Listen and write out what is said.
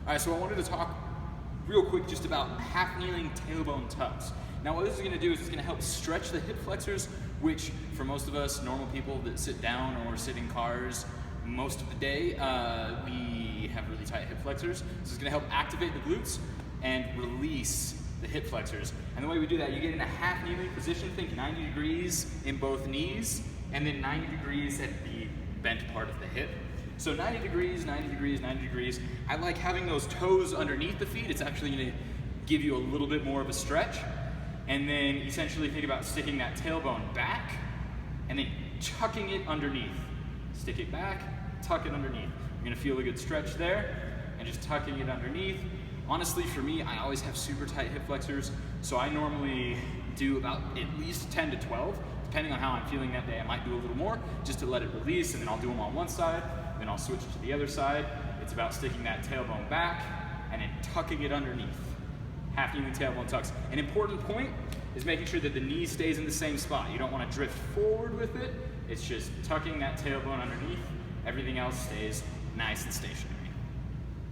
All right, so I wanted to talk real quick just about half kneeling tailbone tucks. Now what this is going to do is it's going to help stretch the hip flexors, which for most of us normal people that sit down or sit in cars most of the day, we have really tight hip flexors. So it's going to help activate the glutes and release the hip flexors. And the way we do that, you get in a half kneeling position, think 90 degrees in both knees, and then 90 degrees at the bent part of the hip. So 90 degrees, 90 degrees, 90 degrees. I like having those toes underneath the feet. It's actually gonna give you a little bit more of a stretch. And then essentially think about sticking that tailbone back and then tucking it underneath. Stick it back, tuck it underneath. You're gonna feel a good stretch there and just tucking it underneath. Honestly, for me, I always have super tight hip flexors, so I normally do about at least 10 to 12. Depending on how I'm feeling that day, I might do a little more just to let it release, and then I'll do them on one side, then I'll switch to the other side. It's about sticking that tailbone back and then tucking it underneath. Half kneeling tailbone tucks. An important point is making sure that the knee stays in the same spot. You don't want to drift forward with it. It's just tucking that tailbone underneath. Everything else stays nice and stationary.